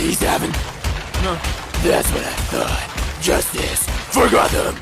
C7? No. That's what I thought. Justice for Gotham.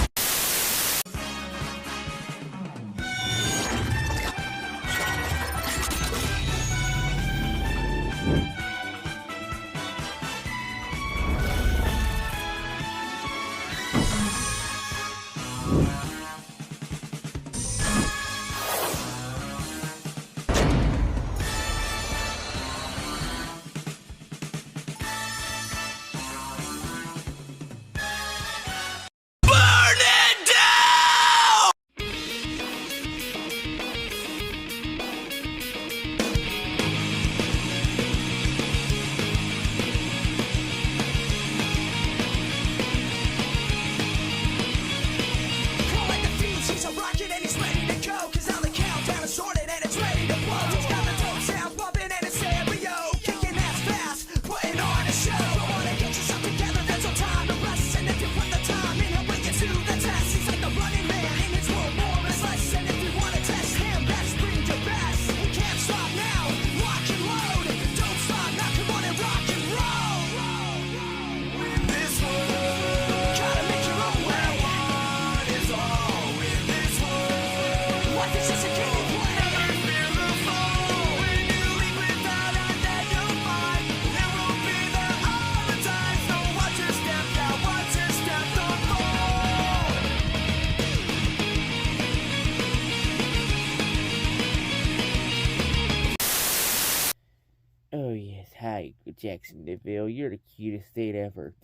Oh yes, hi Jacksonville, you're the cutest state ever.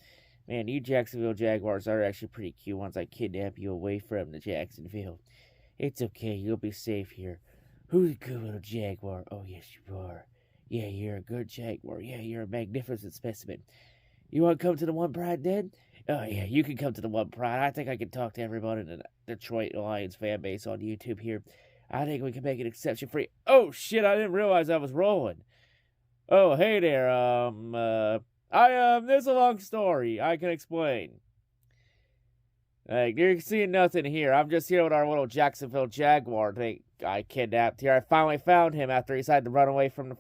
Man, you Jacksonville Jaguars are actually pretty cute once I kidnap you away from the Jacksonville. It's okay, you'll be safe here. Who's a good little Jaguar? Oh yes you are. Yeah, you're a good Jaguar. Yeah, you're a magnificent specimen. You want to come to the One Pride then? Oh yeah, you can come to the One Pride. I think I can talk to everyone in the Detroit Lions fan base on YouTube here. I think we can make an exception for you. Oh shit, I didn't realize I was rolling. Oh, hey there, there's a long story. I can explain. You're seeing nothing here. I'm just here with our little Jacksonville Jaguar thing I kidnapped here. I finally found him after he decided to run away for the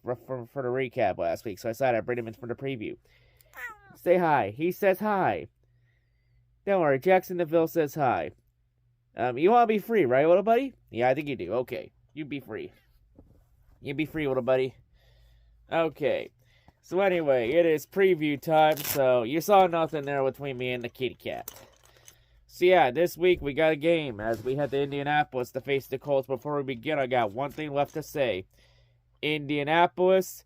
recap last week, so I decided I'd bring him in for the preview. Say hi. He says hi. Don't worry, Jacksonville says hi. You want to be free, right, little buddy? Yeah, I think you do. Okay, you be free. You be free, little buddy. Okay, so anyway, it is preview time, so you saw nothing there between me and the kitty cat. So yeah, this week we got a game as we head to Indianapolis to face the Colts. Before we begin, I got one thing left to say. Indianapolis,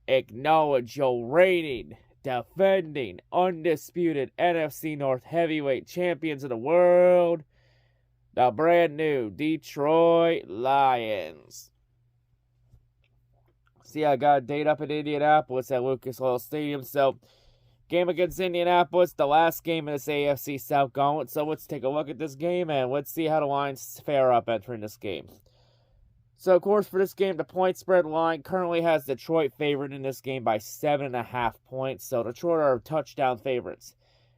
acknowledge your reigning, defending, undisputed NFC North heavyweight champions of the world, the brand new Detroit Lions. See, I got a date up in Indianapolis at Lucas Oil Stadium. So, game against Indianapolis, the last game in this AFC South Gauntlet. So, let's take a look at this game and let's see how the Lions fare up entering this game. So, of course, for this game, the point spread line currently has Detroit favored in this game by 7.5 points. So, Detroit are touchdown favorites.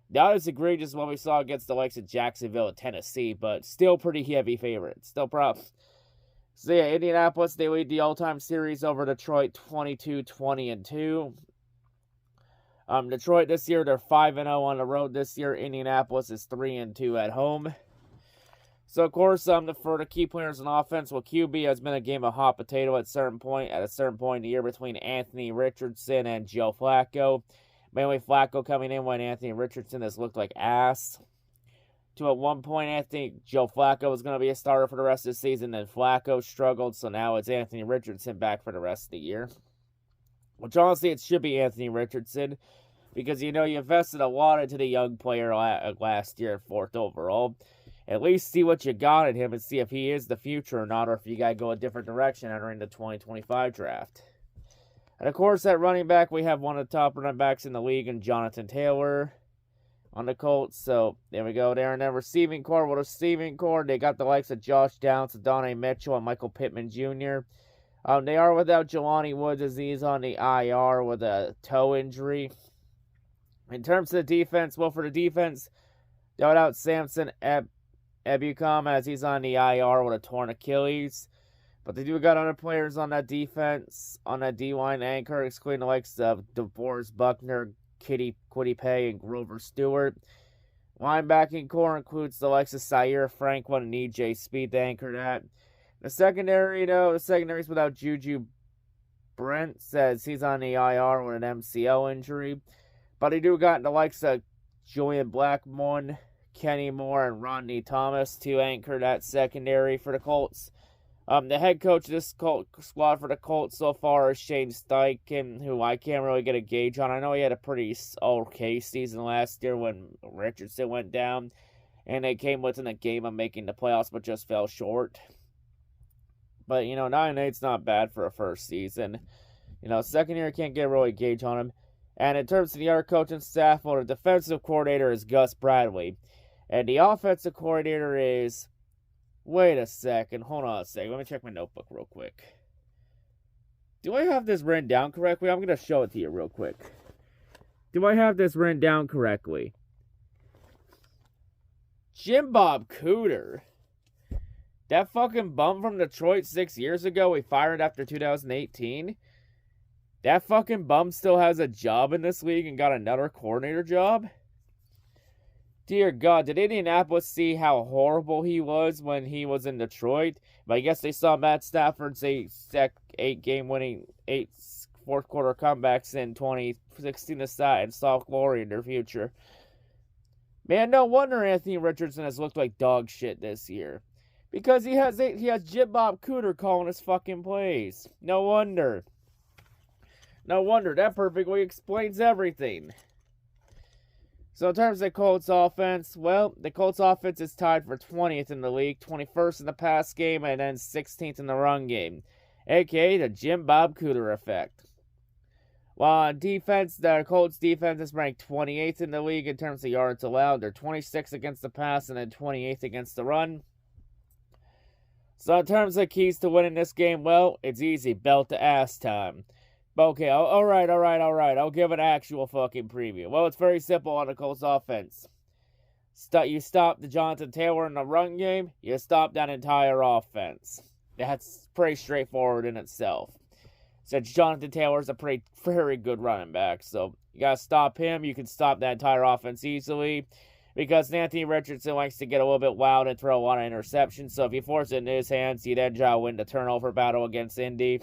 Not as egregious as what we saw against the likes of Jacksonville and Tennessee, but still pretty heavy favorites. Still problems. So yeah, Indianapolis, they lead the all-time series over Detroit 22-20-2. Detroit this year, they're 5-0 on the road this year. Indianapolis is 3-2 at home. So of course, for the key players in offense, well, QB has been a game of hot potato at a certain point in the year between Anthony Richardson and Joe Flacco. Mainly Flacco coming in when Anthony Richardson has looked like ass. To at one point, Joe Flacco was going to be a starter for the rest of the season. Then Flacco struggled, so now it's Anthony Richardson back for the rest of the year. Which honestly, it should be Anthony Richardson. Because, you invested a lot into the young player last year, 4th overall. At least see what you got in him and see if he is the future or not, or if you got to go a different direction entering the 2025 draft. And of course, at running back, we have one of the top running backs in the league, and Jonathan Taylor on the Colts. So, there we go there. And then receiving core, they got the likes of Josh Downs, Adonai Mitchell, and Michael Pittman Jr. They are without Jelani Woods as he's on the IR with a toe injury. In terms of the defense, well, for the defense, they without Samson Ebukam as he's on the IR with a torn Achilles. But they do got other players on that defense, on that D-line anchor, excluding the likes of DeForest Buckner, Quiddy Pay, and Grover Stewart. Linebacking core includes the likes of Sayer Franklin and E.J. Speed to anchor that. The secondary, the secondary's without Juju. Brent says he's on the IR with an MCL injury. But he do got the likes of Julian Blackmon, Kenny Moore, and Rodney Thomas to anchor that secondary for the Colts. The head coach of this squad for the Colts so far is Shane Steichen, who I can't really get a gauge on. I know he had a pretty okay season last year when Richardson went down, and they came within a game of making the playoffs, but just fell short. But, 9-8's not bad for a first season. Second year, can't get a really gauge on him. And in terms of the other coaching staff, well, the defensive coordinator is Gus Bradley. And the offensive coordinator is... Wait a second. Hold on a second. Let me check my notebook real quick. Do I have this written down correctly? I'm going to show it to you real quick. Do I have this written down correctly? Jim Bob Cooter. That fucking bum from Detroit 6 years ago we fired after 2018. That fucking bum still has a job in this league and got another coordinator job? Dear God, did Indianapolis see how horrible he was when he was in Detroit? But I guess they saw Matt Stafford's eight fourth quarter comebacks in 2016 aside and saw glory in their future. Man, no wonder Anthony Richardson has looked like dog shit this year. Because he has Jim Bob Cooter calling his fucking plays. No wonder. No wonder. That perfectly explains everything. So in terms of the Colts offense, well, the Colts offense is tied for 20th in the league, 21st in the pass game, and then 16th in the run game, aka the Jim Bob Cooter effect. While on defense, the Colts defense is ranked 28th in the league in terms of yards allowed. They're 26th against the pass and then 28th against the run. So in terms of keys to winning this game, well, it's easy, belt to ass time. Okay, all right. I'll give an actual fucking preview. Well, it's very simple on the Colts offense. You stop the Jonathan Taylor in the run game, you stop that entire offense. That's pretty straightforward in itself. Since Jonathan Taylor's a very good running back, so you gotta stop him. You can stop that entire offense easily. Because Anthony Richardson likes to get a little bit wild and throw a lot of interceptions, so if you force it in his hands, you then try to win the turnover battle against Indy.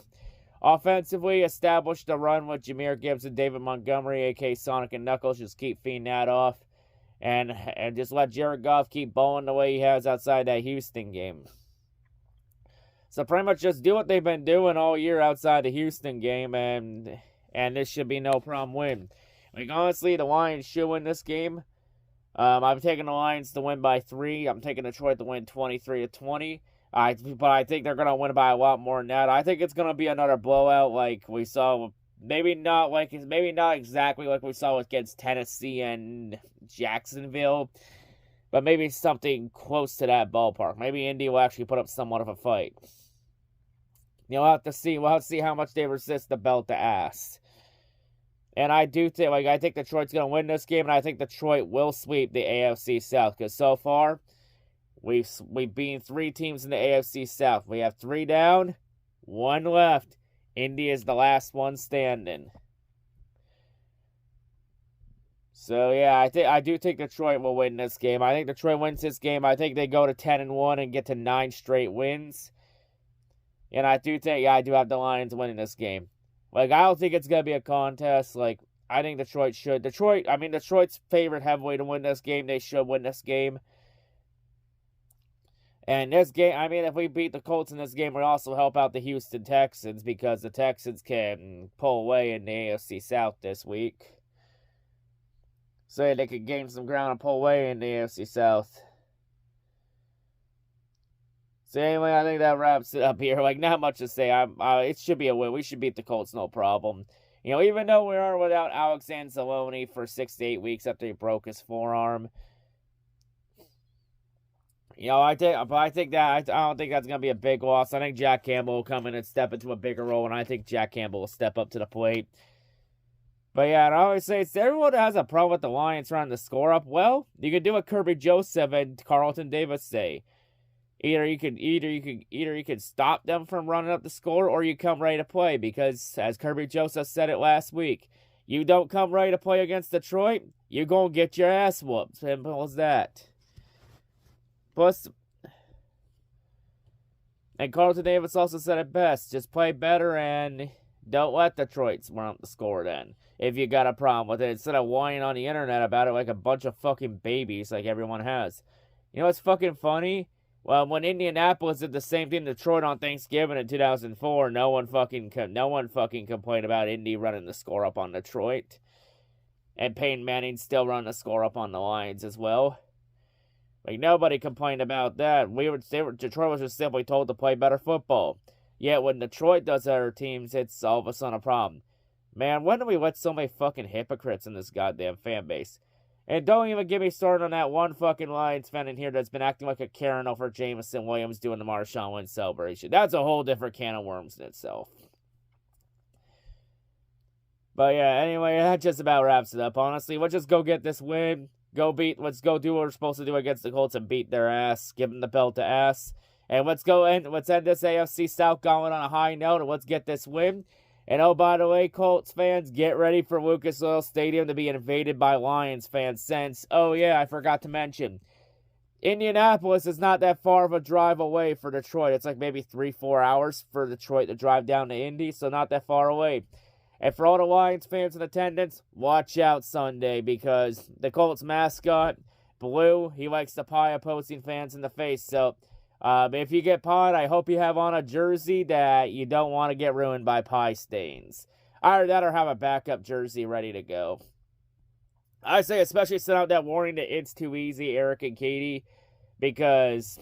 Offensively, establish the run with Jahmyr Gibbs and David Montgomery, a.k.a. Sonic and Knuckles. Just keep feeding that off. And just let Jared Goff keep bowling the way he has outside that Houston game. So pretty much just do what they've been doing all year outside the Houston game, and this should be no problem win. Honestly, the Lions should win this game. I'm taking the Lions to win by 3. I'm taking Detroit to win 23-20. But I think they're going to win by a lot more than that. I think it's going to be another blowout like we saw. Maybe not exactly like we saw against Tennessee and Jacksonville. But maybe something close to that ballpark. Maybe Indy will actually put up somewhat of a fight. We'll have to see. We'll have to see how much they resist the belt to ass. And I do think, I think Detroit's going to win this game. And I think Detroit will sweep the AFC South. Because so far... We've beaten 3 teams in the AFC South. We have 3 down, 1 left. Indy is the last one standing. So yeah, I do think Detroit will win this game. I think Detroit wins this game. I think they go to 10-1 and get to 9 straight wins. And I do have the Lions winning this game. I don't think it's gonna be a contest. I think Detroit should. Detroit's favored heavily to win this game. They should win this game. And this game, if we beat the Colts in this game, we also help out the Houston Texans because the Texans can pull away in the AFC South this week. So they could gain some ground and pull away in the AFC South. So anyway, I think that wraps it up here. Not much to say. It should be a win. We should beat the Colts, no problem. Even though we are without Alex Anzalone for 6 to 8 weeks after he broke his forearm. I don't think that's going to be a big loss. I think Jack Campbell will come in and step into a bigger role, and I think Jack Campbell will step up to the plate. But yeah, I always say, everyone has a problem with the Lions running the score up. Well, you can do what Kirby Joseph and Carlton Davis say. Either you can stop them from running up the score, or you come ready to play. Because as Kirby Joseph said it last week, You don't come ready to play against Detroit, you're going to get your ass whooped. Simple as that. Plus, and Carlton Davis also said it best. Just play better and don't let Detroit run up the score then. If you got a problem with it, instead of whining on the internet about it like a bunch of fucking babies like everyone has. You know what's fucking funny? Well, when Indianapolis did the same thing to Detroit on Thanksgiving in 2004, no one fucking complained about Indy running the score up on Detroit. And Peyton Manning still running the score up on the Lions as well. Like, nobody complained about that. Detroit was just simply told to play better football. Yet when Detroit does other teams, it's all of a sudden a problem. Man, when do we let so many fucking hypocrites in this goddamn fan base? And don't even get me started on that one fucking Lions fan in here that's been acting like a Karen over Jameson Williams doing the Marshawn Lynch celebration. That's a whole different can of worms in itself. But yeah, anyway, that just about wraps it up, honestly. Let's just go get this win. Let's go do what we're supposed to do against the Colts and beat their ass. Give them the belt to ass. And let's end this AFC South gauntlet on a high note, and let's get this win. And oh, by the way, Colts fans, get ready for Lucas Oil Stadium to be invaded by Lions fans since, oh yeah, I forgot to mention, Indianapolis is not that far of a drive away for Detroit. It's like maybe 3-4 hours for Detroit to drive down to Indy, so not that far away. And for all the Lions fans in attendance, watch out Sunday, because the Colts mascot, Blue, he likes to pie opposing fans in the face, so if you get pied, I hope you have on a jersey that you don't want to get ruined by pie stains. Either that or have a backup jersey ready to go. I say especially send out that warning to It's Too Easy, Eric and Katie, because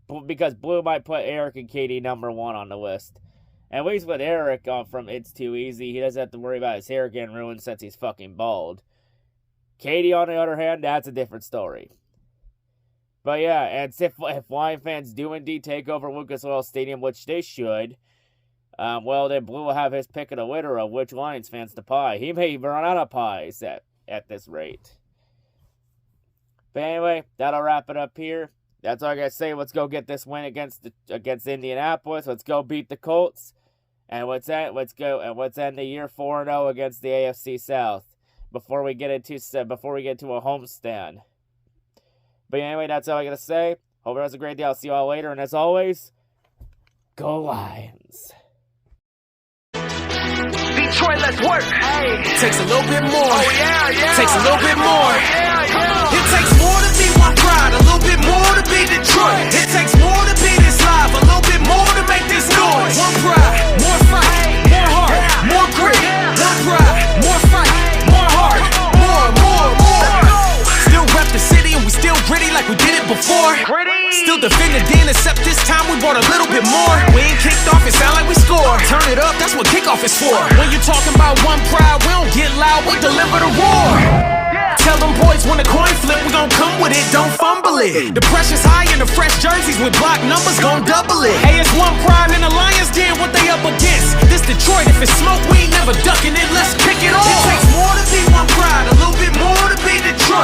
Blue might put Eric and Katie number 1 on the list. At least with Eric from It's Too Easy, he doesn't have to worry about his hair getting ruined since he's fucking bald. Katie, on the other hand, that's a different story. But yeah, and if Lion fans do indeed take over Lucas Oil Stadium, which they should, well, then Blue will have his pick of the litter of which Lions fans to pie. He may run out of pies at this rate. But anyway, that'll wrap it up here. That's all I gotta say. Let's go get this win against Indianapolis. Let's go beat the Colts. And let's end the year 4-0 against the AFC South before we get into a homestand. But anyway, that's all I gotta say. Hope everyone has a great day. I'll see you all later. And as always, go Lions. Detroit, let's work. Hey. Takes a little bit more. Oh, yeah. Takes a little bit more. Yeah. It takes more to be one pride, a little bit more to be Detroit. It takes more to be this live, a little bit more to make this noise. One pride, more fight, more heart, more grit. One pride, more fight, more heart, more. Still rep the city and we still gritty like we did it before. Still defend the den, except this time we brought a little bit more. We ain't kicked off, it sound like we score. Turn it up, that's what kickoff is for. When you're talking about one pride, we don't get loud, we deliver the roar. Tell them boys when the coin flip, we gon' come with it, don't fumble it. The pressure's high and the fresh jerseys with block numbers gon' double it. Hey, it's one pride and the Lions did what they up against. This Detroit, if it's smoke, we ain't never ducking it, let's kick it off. It takes more to be one pride, a little bit more to be Detroit.